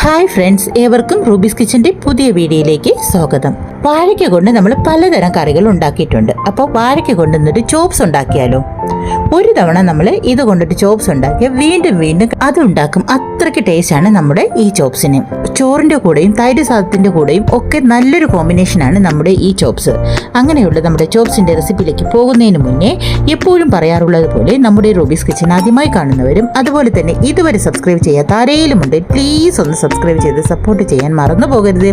Hi friends, ഏവർക്കും rubies കിച്ചൻ്റെ പുതിയ വീഡിയോയിലേക്ക് സ്വാഗതം. വാഴയ്ക്ക കൊണ്ട് നമ്മൾ പലതരം കറികൾ ഉണ്ടാക്കിയിട്ടുണ്ട്. അപ്പോൾ വാഴയ്ക്ക കൊണ്ടുവന്നിട്ട് ചോപ്സ് ഉണ്ടാക്കിയാലോ? ഒരു തവണ നമ്മൾ ഇത് കൊണ്ടിട്ട് ചോപ്സ് ഉണ്ടാക്കിയ വീണ്ടും വീണ്ടും അത് ഉണ്ടാക്കും. അത്രയ്ക്ക് ടേസ്റ്റാണ് നമ്മുടെ ഈ ചോപ്സിന്. ചോറിൻ്റെ കൂടെയും തൈര് സാദത്തിൻ്റെ കൂടെയും ഒക്കെ നല്ലൊരു കോമ്പിനേഷനാണ് നമ്മുടെ ഈ ചോപ്സ്. അങ്ങനെയുള്ള നമ്മുടെ ചോപ്സിൻ്റെ റെസിപ്പിയിലേക്ക് പോകുന്നതിന് മുന്നേ എപ്പോഴും പറയാറുള്ളത് പോലെ നമ്മുടെ റൂബീസ് കിച്ചൻ ആദ്യമായി കാണുന്നവരും അതുപോലെ തന്നെ ഇതുവരെ സബ്സ്ക്രൈബ് ചെയ്യാത്ത ആരെങ്കിലുമുണ്ട്, പ്ലീസ് ഒന്ന് സബ്സ്ക്രൈബ് ചെയ്ത് സപ്പോർട്ട് ചെയ്യാൻ മറന്നു പോകരുത്.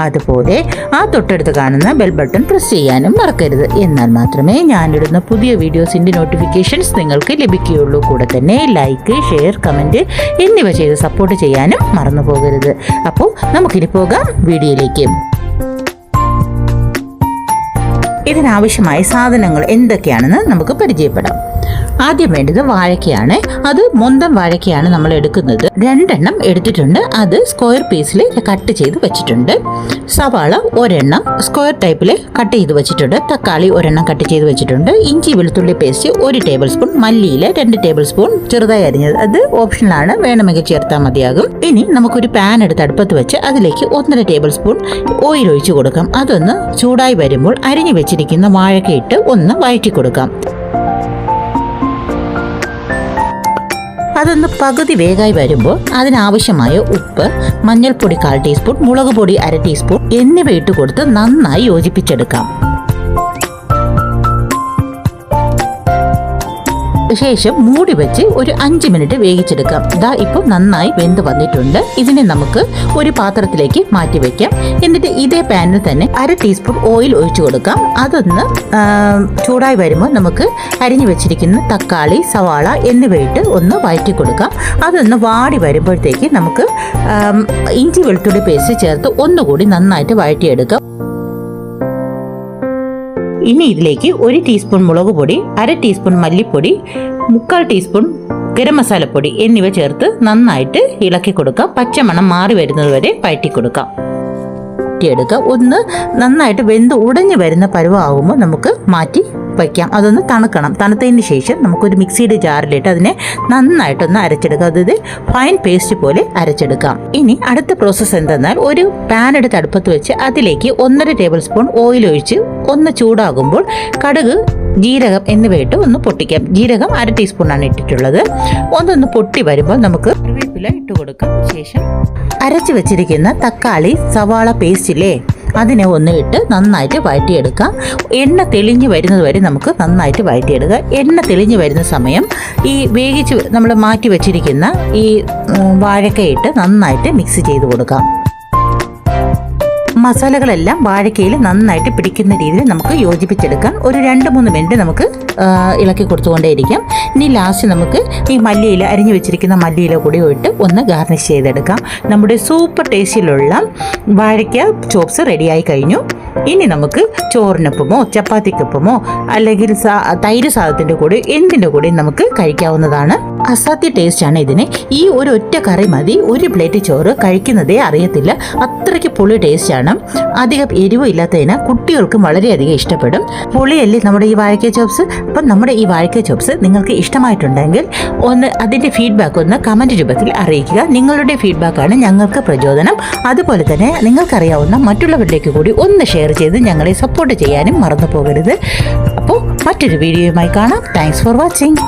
അതുപോലെ ആ തൊട്ടടുത്ത് കാണുന്ന ബെൽ ബട്ടൺ പ്രസ് ചെയ്യാനും മറക്കരുത്. എന്നാൽ മാത്രമേ ഞാനിടുന്ന പുതിയ വീഡിയോസിൻ്റെ നോട്ടിഫിക്കേഷൻസ് നിങ്ങൾക്ക് ലഭിക്കുകയുള്ളൂ. കൂടെ തന്നെ ലൈക്ക്, ഷെയർ, കമൻറ്റ് എന്നിവ ചെയ്ത് സപ്പോർട്ട് ചെയ്യാനും മറന്നു പോകരുത്. അപ്പോൾ നമുക്കിനി പോകാം വീഡിയോയിലേക്ക്. ഇതിനാവശ്യമായ സാധനങ്ങൾ എന്തൊക്കെയാണെന്ന് നമുക്ക് പരിചയപ്പെടാം. ആദ്യം വേണ്ടത് വാഴയ്ക്കയാണ്. അത് മൊന്തം വാഴയ്ക്കയാണ് നമ്മൾ എടുക്കുന്നത്. 2 എണ്ണം എടുത്തിട്ടുണ്ട്. അത് സ്ക്വയർ പീസിൽ കട്ട് ചെയ്ത് വെച്ചിട്ടുണ്ട്. സവാള 1 എണ്ണം സ്ക്വയർ ടൈപ്പിൽ കട്ട് ചെയ്ത് വെച്ചിട്ടുണ്ട്. തക്കാളി 1 എണ്ണം കട്ട് ചെയ്ത് വെച്ചിട്ടുണ്ട്. ഇഞ്ചി വെളുത്തുള്ളി പേസ്റ്റ് 1 ടേബിൾ സ്പൂൺ. മല്ലിയില 2 ടേബിൾ സ്പൂൺ ചെറുതായി അരിഞ്ഞത്. അത് ഓപ്ഷണലാണ്, വേണമെങ്കിൽ ചേർത്താൽ മതിയാകും. ഇനി നമുക്കൊരു പാൻ എടുത്ത് അടുപ്പത്ത് വെച്ച് അതിലേക്ക് 1.5 ടേബിൾ സ്പൂൺ ഓയിൽ ഒഴിച്ചു കൊടുക്കാം. അതൊന്ന് ചൂടായി വരുമ്പോൾ അരിഞ്ഞു വെച്ചിരിക്കുന്ന വാഴയ്ക്ക ഇട്ട് ഒന്ന് വഴറ്റി കൊടുക്കാം. അതൊന്ന് പകുതി വേഗമായി വരുമ്പോൾ അതിനാവശ്യമായ ഉപ്പ്, മഞ്ഞൾപ്പൊടി 1/4 ടീസ്പൂൺ, മുളക് പൊടി 1/2 ടീസ്പൂൺ എന്നിവ ഇട്ട് കൊടുത്ത് നന്നായി യോജിപ്പിച്ചെടുക്കാം. ശേഷം മൂടി വെച്ച് ഒരു 5 മിനിറ്റ് വേവിച്ചെടുക്കാം. ഇതാ ഇപ്പോൾ നന്നായി വെന്ത് വന്നിട്ടുണ്ട്. ഇതിനെ നമുക്ക് ഒരു പാത്രത്തിലേക്ക് മാറ്റി വെക്കാം. എന്നിട്ട് ഇതേ പാനിൽ തന്നെ 1/2 ടീസ്പൂൺ ഓയിൽ ഒഴിച്ചു കൊടുക്കാം. അതൊന്ന് ചൂടായി വരുമ്പോൾ നമുക്ക് അരിഞ്ഞു വെച്ചിരിക്കുന്ന തക്കാളി, സവാള എന്നിവയിട്ട് ഒന്ന് വഴറ്റി കൊടുക്കാം. അതൊന്ന് വാടി വരുമ്പോഴത്തേക്ക് നമുക്ക് ഇഞ്ചി വെളുത്തുള്ളി പേസ്റ്റ് ചേർത്ത് ഒന്നുകൂടി നന്നായിട്ട് വഴറ്റിയെടുക്കാം. ഇനി ഇതിലേക്ക് 1 ടീസ്പൂൺ മുളക് പൊടി, 1/2 ടീസ്പൂൺ മല്ലിപ്പൊടി, 1/4 ടീസ്പൂൺ ഗരം മസാലപ്പൊടി എന്നിവ ചേർത്ത് നന്നായിട്ട് ഇളക്കി കൊടുക്കാം. പച്ചമണം മാറി വരുന്നത് വരെ വഴറ്റി കൊടുക്കാം. ഒന്ന് നന്നായിട്ട് വെന്ത് ഉടഞ്ഞു വരുന്ന പരുവാകുമ്പോൾ നമുക്ക് മാറ്റി വയ്ക്കാം. അതൊന്ന് തണുക്കണം. തണുത്തതിന് ശേഷം നമുക്കൊരു മിക്സിയുടെ ജാറിലിട്ട് അതിനെ നന്നായിട്ടൊന്ന് അരച്ചെടുക്കാം. അതായത് ഫൈൻ പേസ്റ്റ് പോലെ അരച്ചെടുക്കാം. ഇനി അടുത്ത പ്രോസസ്സ് എന്തെന്നാൽ, ഒരു പാൻ എടുത്ത് അടുപ്പത്ത് വെച്ച് അതിലേക്ക് 1.5 ടേബിൾ സ്പൂൺ ഓയിൽ ഒഴിച്ച് ഒന്ന് ചൂടാകുമ്പോൾ കടുക്, ജീരകം എന്നിവയിട്ട് ഒന്ന് പൊട്ടിക്കാം. ജീരകം 1/2 ടീസ്പൂണാണ് ഇട്ടിട്ടുള്ളത്. ഒന്നൊന്ന് പൊട്ടി വരുമ്പോൾ നമുക്ക് കറിവേപ്പില ഇട്ട് കൊടുക്കാം. ശേഷം അരച്ചു വെച്ചിരിക്കുന്ന തക്കാളി, സവാള പേസ്റ്റില്ലേ അതിനെ ഒന്ന് ഇട്ട് നന്നായിട്ട് വഴറ്റിയെടുക്കാം. എണ്ണ തെളിഞ്ഞ് വരുന്നത് വരെ നമുക്ക് നന്നായിട്ട് വഴറ്റിയെടുക്കുക. എണ്ണ തെളിഞ്ഞ് വരുന്ന സമയം ഈ വേവിച്ച് നമ്മൾ മാറ്റി വെച്ചിരിക്കുന്ന ഈ വാഴയ്ക്ക ഇട്ട് നന്നായിട്ട് മിക്സ് ചെയ്ത് കൊടുക്കാം. മസാലകളെല്ലാം വാഴയ്ക്കയിൽ നന്നായിട്ട് പിടിക്കുന്ന രീതിയിൽ നമുക്ക് യോജിപ്പിച്ചെടുക്കാം. ഒരു 2-3 മിനിറ്റ് നമുക്ക് ഇളക്കി കൊടുത്തുകൊണ്ടേയിരിക്കാം. ഇനി ലാസ്റ്റ് നമുക്ക് ഈ മല്ലിയില, അരിഞ്ഞു വെച്ചിരിക്കുന്ന മല്ലിയില കൂടി ഇട്ട് ഒന്ന് ഗാർണിഷ് ചെയ്തെടുക്കാം. നമ്മുടെ സൂപ്പർ ടേസ്റ്റിലുള്ള വാഴയ്ക്ക ചോപ്സ് റെഡിയായി കഴിഞ്ഞു. ഇനി നമുക്ക് ചോറിനൊപ്പമോ ചപ്പാത്തിക്കൊപ്പമോ അല്ലെങ്കിൽ തൈര് സാദത്തിൻ്റെ കൂടെ എന്തിൻ്റെ കൂടെ നമുക്ക് കഴിക്കാവുന്നതാണ്. അസാധ്യ ടേസ്റ്റാണ് ഇതിന്. ഈ ഒരു ഒറ്റ കറി മതി 1 പ്ലേറ്റ് ചോറ് കഴിക്കുന്നതേ അറിയത്തില്ല. അത്രയ്ക്ക് പൊളി ടേസ്റ്റാണ്. അധികം എരിവ് ഇല്ലാത്തതിനാൽ കുട്ടികൾക്കും വളരെയധികം ഇഷ്ടപ്പെടും. പൊളിയല്ലേ നമ്മുടെ ഈ വാഴയ്ക്ക ചോപ്സ്. അപ്പം നമ്മുടെ ഈ വാഴയ്ക്ക ചോപ്സ് നിങ്ങൾക്ക് ഇഷ്ടമായിട്ടുണ്ടെങ്കിൽ ഒന്ന് അതിൻ്റെ ഫീഡ്ബാക്ക് ഒന്ന് കമൻറ്റ് രൂപത്തിൽ അറിയിക്കുക. നിങ്ങളുടെ ഫീഡ്ബാക്കാണ് ഞങ്ങൾക്ക് പ്രചോദനം. അതുപോലെ തന്നെ നിങ്ങൾക്കറിയാവുന്ന മറ്റുള്ളവരിലേക്ക് കൂടി ഒന്ന് ഷെയർ ചെയ്ത് ഞങ്ങളെ സപ്പോർട്ട് ചെയ്യാനും മറന്നു പോകരുത്. അപ്പോൾ മറ്റൊരു വീഡിയോയുമായി കാണാം. Thanks for watching.